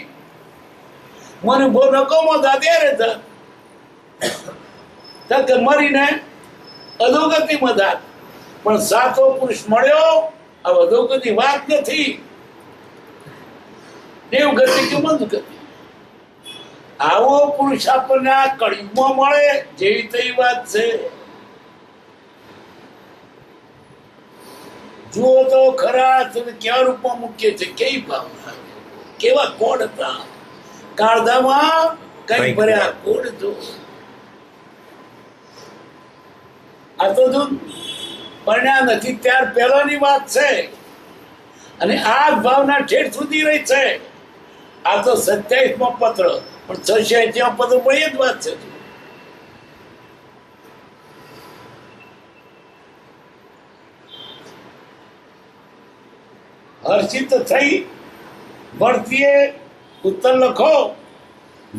મને બહુ નકામો ત્યારે કે મરીને અધોગતિમાં જાત. પણ સાચો પુરુષ મળ્યો. આ અધોગતિ વાત નથી, દેવગતિ કે મંદગતિ. આવો પુરુષ આપણને આ કળિયુગમાં મળે જેવી તેવી વાત છે. જુઓ તો ખરા તમે કેવા રૂપમાં મૂકીએ છે. કેવી ભાવના, કેવા કોડ હતા. કાળધામાં કઈ ભર્યા કોડ. જો આ તો જો પરણ્યા નથી ત્યાર પહેલાની વાત છે. અને આ ભાવના ઠેઠ સુધી રહી છે. આ તો 27મો પત્ર, પણ 86મો પત્ર પણ એ જ વાત છે. હર્ષિત થઈ ભરતીએ ઉત્તર લખો,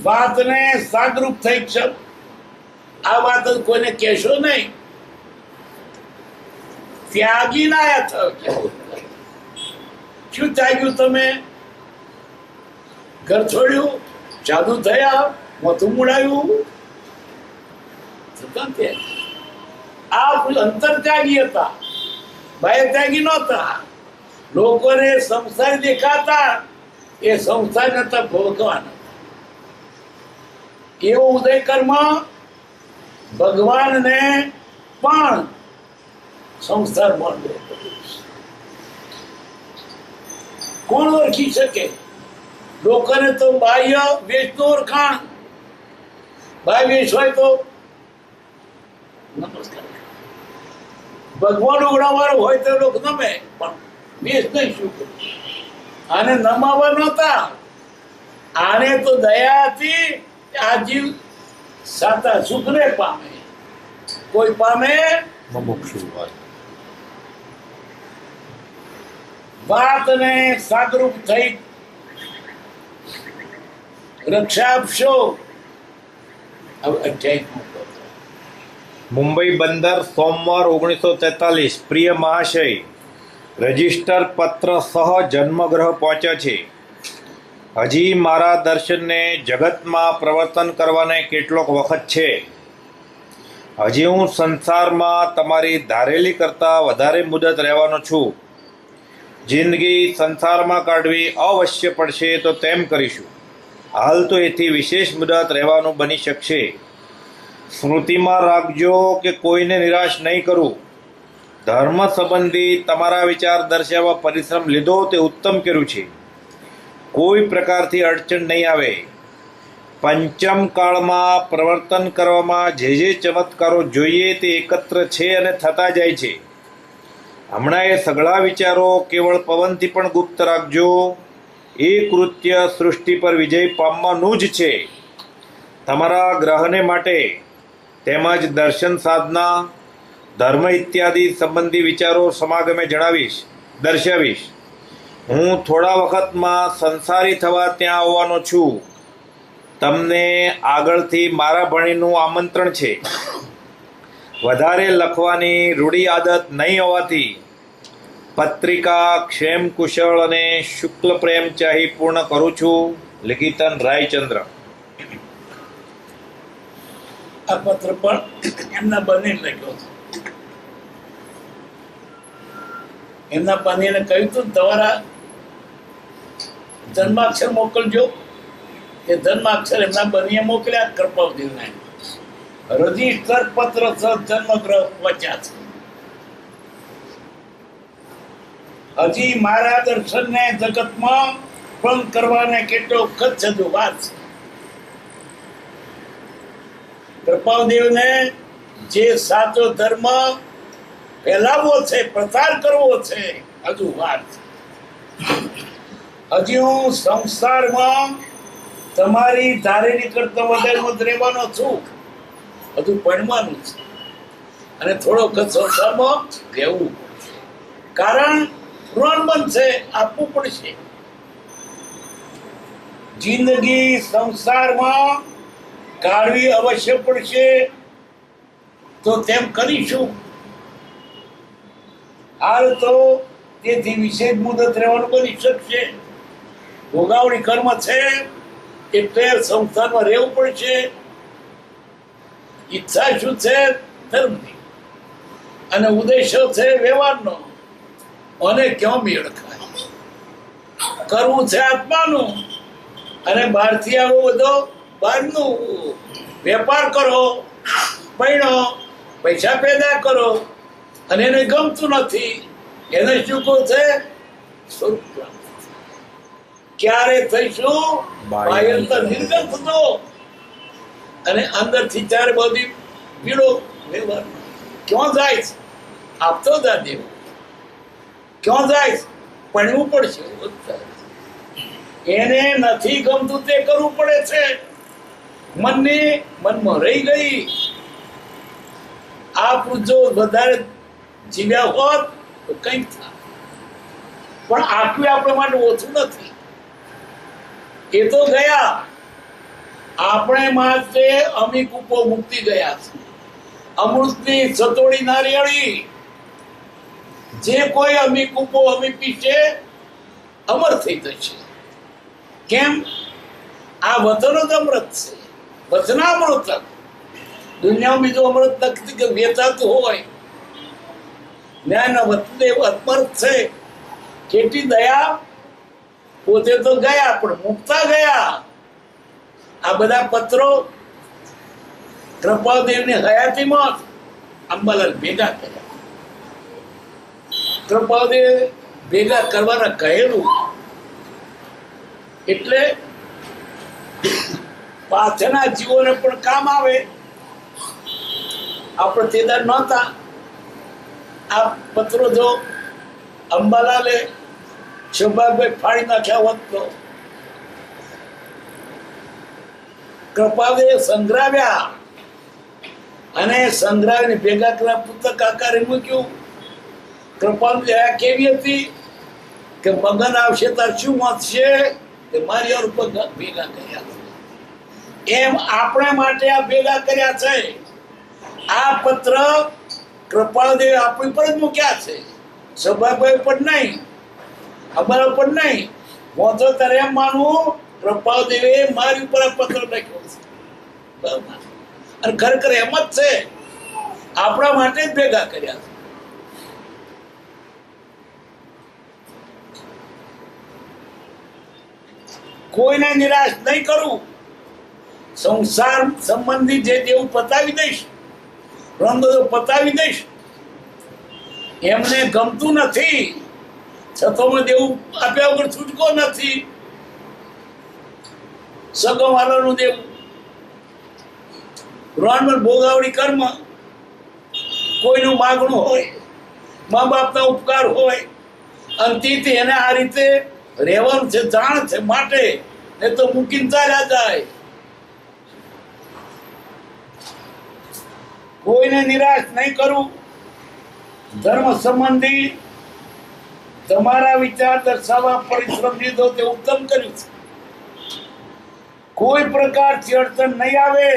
વાતને સાગરૂપ થઈ ક્ષણ. આ વાત જ કોઈને કહેશો નહીં. ત્યાગી ના થયો. શું ત્યાગ્યું તમે? ઘર છોડ્યું, જાદુ થયા, મોથું મુડાયું. આ અંતર ત્યાગી હતા, બાહ્ય ત્યાગી નહોતા. લોકોને સંસાર દેખાતા, એ સંસાર નતા ભોગવાના. એવો ઉદય કર્મ ભગવાનને પણ સંસાર મળે. કોણ ઓળખી શકે? લોકોને તો બાહ્ય વેશનું ઓળખાણ. બાહ્ય વેશ હોય તો નમસ્કાર, ભગવાન ઉગડાવાળો હોય તો લોકો નમે, પણ વેશ નહીં. શું કરું? આને નમાવા નહોતા, આને તો દયા હતી. આ જીવ સાતા સુખને પામે, કોઈ પામે વાતને સાગરૂપ થઈ રક્ષા આપશો. હવે 28મો પત્ર. મુંબઈ બંદર, સોમવાર 1943. પ્રિય મહાશય, રજિસ્ટર પત્ર સહ જન્મગ્રહ પહોંચ્યા છે. હજી મારા દર્શનને જગતમાં પ્રવર્તન કરવાને કેટલોક વખત છે. હજી હું સંસારમાં તમારી ધારેલી કરતાં વધારે મુદત રહેવાનો છું. જિંદગી સંસારમાં કાઢવી અવશ્ય પડશે તો તેમ કરીશું. હાલ તો એથી વિશેષ મુદત રહેવાનું બની શકશે. સ્મૃતિમાં રાખજો કે કોઈને નિરાશ નહીં કરું. ધર્મ સંબંધી તમારા વિચાર દર્શાવવા પરિશ્રમ લીધો તે ઉત્તમ કર્યું છે. કોઈ પ્રકારથી અડચણ નહીં આવે. પંચમ કાળમાં પ્રવર્તન કરવામાં જે ચમત્કારો જોઈએ તે એકત્ર છે અને થતા જાય છે. હમણાં એ સઘળા વિચારો કેવળ પવનથી પણ ગુપ્ત રાખજો. એ કૃત્ય સૃષ્ટિ પર વિજય પામવાનું જ છે. તમારા ગ્રહને માટે તેમજ દર્શન સાધના, ધર્મ ઇત્યાદિ સંબંધી વિચારો સમાગમે દર્શાવીશ. હું થોડા વખતમાં સંસારી થવા ત્યાં આવવાનો છું. તમને આગળથી મારા ભણીનું આમંત્રણ છે. વધારે લખવાની રૂઢી આદત નહીં હોવાથી પત્રિકા ક્ષેમ કુશળ અને શુક્લ પ્રેમ ચાહી પૂર્ણ કરું છું. લિખિતન રાયચંદ્ર. આ પત્ર પણ એમના બને લખ્યો હતો. એમના બનેને કહ્યું હતું તમારા જન્માક્ષર મોકલજો. એ જન્માક્ષર એમના બનીએ મોકલ્યા કૃપાવતીને. રજિસ્ટર પત્ર જન્મગ્રહ પહોંચ્યા છે. હજી મારા દર્શનને જગતમાં પણ કરવાને કેટલો વખત છે વાત છે. કૃપાદેવને જે સાચો ધર્મ ફેલાવવો છે, પ્રચાર કરવો છે, હજુ વાત છે. હજી હું સંસારમાં તમારી ધારેલી કરતા વધારે રહેવાનો છું. હજુ ભણવાનું છે અને થોડો વખત સંસારમાં રહેવું પડશે. કારણ ઋણ બનશે, આપવું પડશે. જિંદગી સંસારમાં કાઢવી અવશ્ય પડશે, તો તેમ કરીશું. હાલ તો તેથી વિશેષ મુદત રહેવાનું બની શકશે. ભોગાવણી કર્મ છે એટલે સંસારમાં રહેવું પડશે. ઈચ્છા શું છે? ધર્મની. અને ઉદ્દેશ્ય છે વ્યવહારનો. અને ક્યાં મેળ ખાય? કરવું છે આત્માનું, અને બહારથી આવો બધો બહારનું વેપાર કરો, પૈણો, પૈસા પેદા કરો, અને એને ગમતું નથી. એને શું કહું છે? સ્વરૂપ પ્રાપ્ત. ક્યારે થઈશું? બાહ્યંતર નિર્ગત થતો અને અંદરથી ચાર બધી પીળો વ્યવહાર. ક્યાં જાય? આપતો જા દેવો. ક્યાં જાય? ભણવું પડશે. એને નથી ગમતું તે કરવું પડે છે. મનમાં રહી ગઈ. આ જો વધારે જીવ્યા હોત તો કંઈક થાય, પણ આટલું આપણા માટે ઓછું નથી. એ તો ગયા, આપણે માટે અમી કૂપો મુક્તિ ગયા છે. અમૃતની સતોડી નારિયેળી, જે કોઈ અમી કૂપો અમી પીશે અમર થઈ જશે. કેમ? આ વચન જ અમૃત છે, વચનામૃત. દુનિયામાં બીજું અમૃત નથી કે વેચાતું હોય. ન્યાયના વચન અમૃત છે. કેટલી દયા! પોતે તો ગયા પણ મુક્તા ગયા. આ બધા પત્રો કૃપાદેવની હયાતીમાં અંબાલાલ ભેગા કર્યા. કૃપાદેવ ભેગા કરવાના કહેલું એટલે પાછળના જીવોને પણ કામ આવે. આપણે તેદાર નહોતા. આ પત્રો જો અંબાલાલે શોભાભાઈ ફાડી નાખ્યા હોત તો કૃપાદેવ સંગ્રાવ્યા, અને સંગ્રાવીને ભેગા કર્યા, પુસ્તક આકારે મૂક્યું. કૃપાદેવ દયા કેવી હતી કે મગન આવશે તાર શું વાંચશે કે મારી ઓર ઉપર ભેગા કર્યા છે. એમ આપણે માટે આ ભેગા કર્યા છે. આ પત્ર કૃપાદેવ આપણી પર જ મૂક્યા છે, સભાભાઈ પર નહીં, અમારા ઉપર નહીં. હું તો તારે એમ માનવું કૃપાદેવે મારી ઉપર આ પત્ર લખ્યો છે, બરાબર? અને ખરેખર એમ જ છે, આપણા માટે જ ભેગા કર્યા છે. કોઈને નિરાશ નહીં કરું. સંસાર સંબંધી જે દેવું પતાવી દઈશ, રંગો પતાવી દઈશ. એમને ગમતું નથી છતાં દેવું આપ્યા વગર છૂટકો નથી. સગવાલાનું દેવું, રણ ભોગાવડી કર્મ, કોઈનું માગણું હોય, મા બાપના ઉપકાર હોય, અંતિથી એને આ રીતે રહેવાનું છે, જાણ છે માટે. એ તો મૂકીને ચાલ્યા જાય. કોઈને નિરાશ નહીં કરું. ધર્મ સંબંધી તમારા વિચાર દર્શાવવા પરિશ્રમ લીધો તે ઉત્તમ કર્યું છે. કોઈ પ્રકારથી અડચણ નહીં આવે.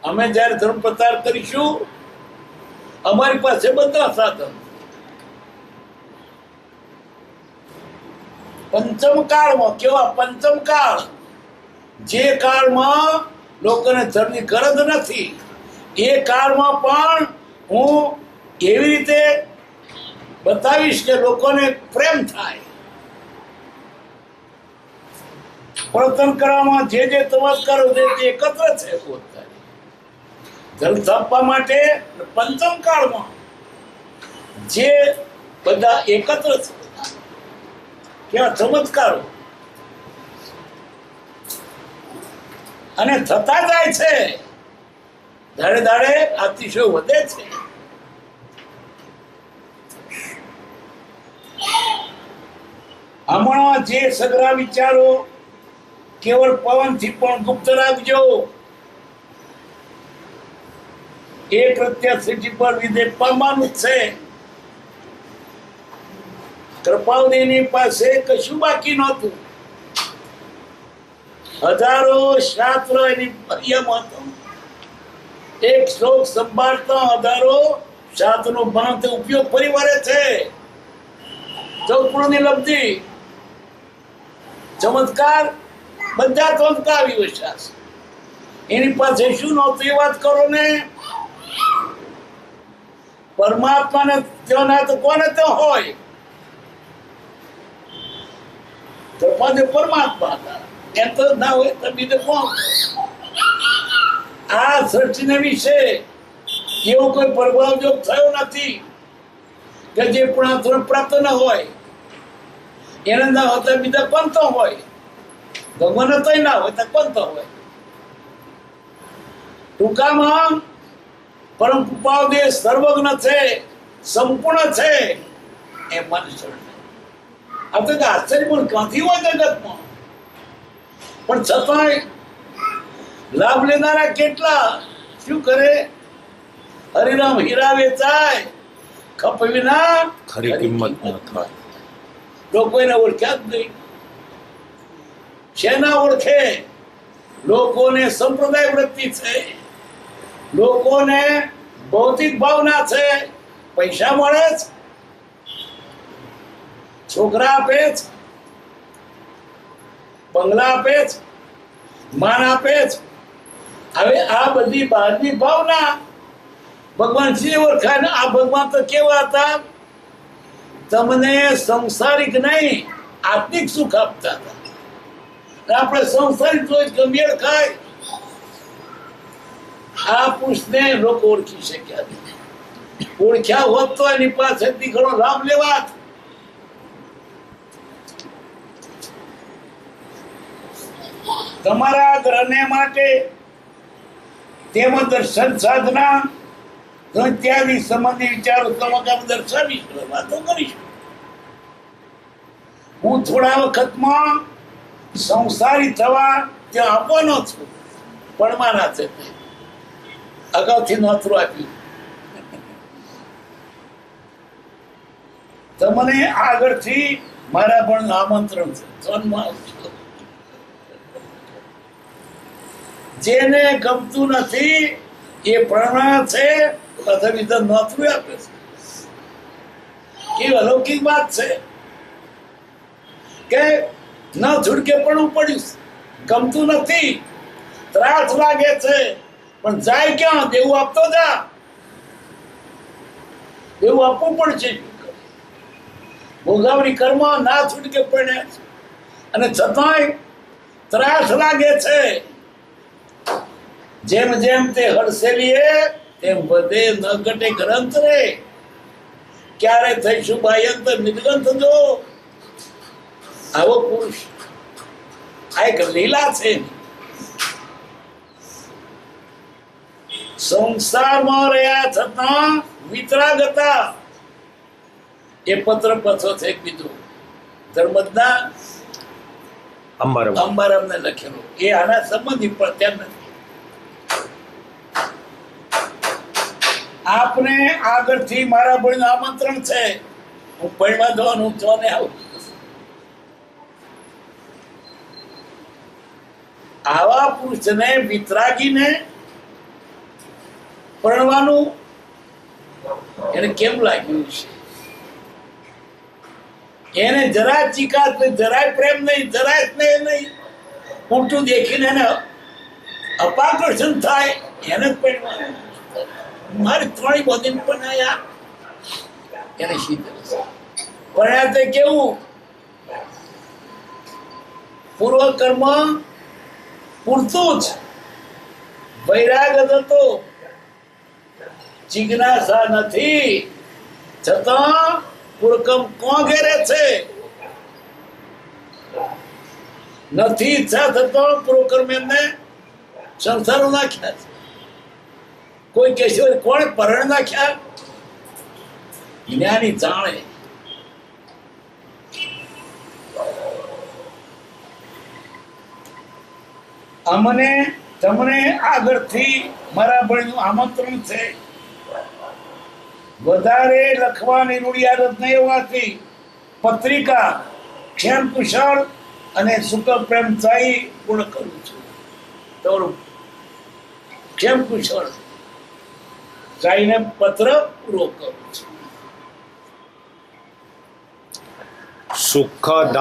અમે જ્યારે ધર્મ પ્રચાર કરીશું, અમારી પાસે બધા સાધન. પંચમ કાળમાં, કેવા પંચમ કાળ, જે કાળમાં લોકોને ધર્મની ગરજ નથી, એ કાળમાં પણ હું એવી રીતે બતાવીશ કે લોકોને પ્રેમ થાય. પ્રવર્તન કરવામાં જે ચમત્કારો છે તે એકત્ર છે. ધર્મ સ્થાપવા માટે પંચમ કાળમાં જે બધા એકત્ર છે, કેવા ચમત્કારો, અને થતા જાય છે. દાડે દાડે અતિશય વધે છે. હમણાં જે સગરા વિચારો કેવળ પવનથી પણ ગુપ્ત રાખજો. એ પ્રત્યાશી પર વિધે પામવાનું છે. કૃપાદેવની પાસે કશું બાકી નહોતું. હજારો શાસ્ત્ર એની ફરિયામાં હતો. એક શ્લોક સંભાળતા હજારો શાસ્ત્રનો બનતો ઉપયોગ પરિવારે છે. ચૌપુરની લબ્ધિ, ચમત્કાર, બધા ચમત્કાર વિશ્વાસ. એની પાસે શું નહોતું એ વાત કરો ને. પરમાત્માને ત્યાં ના તો કોને ત્યાં હોય. કૃપાદેવ પરમાત્મા હતા, એમ તો ના હોય તો બીજું કોણ? આ સૃષ્ટિને વિશે એવો કોઈ પ્રભાવ જો થયો નથી કે જે પૂર્ણાત્મ પ્રાપ્ત ન હોય. એને ના હોતા બીજા કોણ તો હોય? ભગવાન તો ના હોય તો કોણ તો હોય? ટૂંકામાં પરમ કૃપાદેવ સર્વજ્ઞ છે, સંપૂર્ણ છે. એ મનુષ્ય આ તો આશ્ચર્ય પણ ક્યાંથી હોય જગતમાં? પણ છતાંય લાભ લેનારા કેટલા? શું કરે? હરિરામ હીરા વેચાય, ખપ વિના ખરી કિંમત ન થાય. લોકો એને ઓળખ્યા જ નહીં. શેના ઓળખે? લોકોને સંપ્રદાય વૃત્તિ છે, લોકોને ભૌતિક ભાવના છે. પૈસા મળે છે, છોકરા આપે છે, બંગલા આપે છે, માન આપે છે. હવે આ બધી બહારની ભાવના ભગવાન શ્રી ઓળખાય ને. આ ભગવાન તો કેવા હતા? તમને સંસારિક નહીં આત્મિક સુખ આપતા હતા. આપણે સંસારિક જોઈ ગંભીર ખાય. આ પુરુષને લોકો ઓળખી શક્યા નહીં. ઓળખ્યા હોત તો એની પાસેથી ઘણો લાભ લેવાત. તમારા ગ્રહને માટે તેમજ દર્શન સાધના ઇત્યાદિ સંબંધી વિચારો તમારા દર્શાવીશ, વાતો કરીશ. હું થોડા વખતમાં સંસારી થવા ત્યાં આવવાનો છું. પડવાના છે તે અગાઉથી નોતરું આપ્યું. તમને આગળથી મારા પણ આમંત્રણ છે. સોનમાં આવજો. જેને ગમતું નથી એ પ્રમાણ છે અથવા નોતરું આપે છે. કેવી અલૌકિક વાત છે કે ન છૂટકે પડવું પડ્યું. ગમતું નથી, ત્રાસ લાગે છે, પણ જાય ક્યાં? દેવું આપતો જા. દેવું આપવું પડશે. ભોગાવરી કર્મ ના છૂટકે પડે અને છતાંય ત્રાસ લાગે છે. જેમ જેમ તે હડસેલીએ તેમ વધે ન ઘટે ગ્રંથ રે. ક્યારે થઈશું બાયંતર નિર્ગંથ જો. આવો પુરુષ આ એક લીલા છે. સંસારમાં રહ્યા છતાં વિતરાગ હતા. એ પત્ર પથો છે કીધું ધર્મજના અંબારામને લખેલો. એ આના સંબંધી પણ ત્યાં નથી. આપને આગળથી મારા ભાઈનું આમંત્રણ છે. હું પૈણવા જવાનું જોને આવું. આવા પુરુષને વિતરાગીને પરણવાનું એને કેમ લાગ્યું છે? એને જરાય ચિકાસ નહીં, જરાય પ્રેમ નહીં, જરાય સ્નેહ નહીં. ઉલટું દેખીને એને અપાકર્ષણ થાય. એને જ પરણવાનું. મારી ત્રણેય બોધીને પણ આયા એને શીતળ પણ તે કેવું પૂર્વ કર્મ પૂરતું જ વૈરાગ હતો. જિજ્ઞાસા નથી છતાં પૂર્વકર્મ કોણ ઘેરે છે? નથી ઈચ્છા થતો પૂર્વકર્મ એમને સંસારો નાખ્યા છે. કોઈ કહેશે કોણ પરણ નાખ્યા? જ્ઞાની જાણે. અમને તમને આગળથી મારા ભાઈનું આમંત્રણ છે. વધારે લખવાની રૂઢિયાદત નહીં હોવાથી પત્રિકા ક્ષેમ કુશળ અને સુખ પ્રેમ ચાહી પૂર્ણ કરું છું. તમારું ક્ષેમ કુશળ ચાહીને પત્ર પૂરો કરું છું. સુખ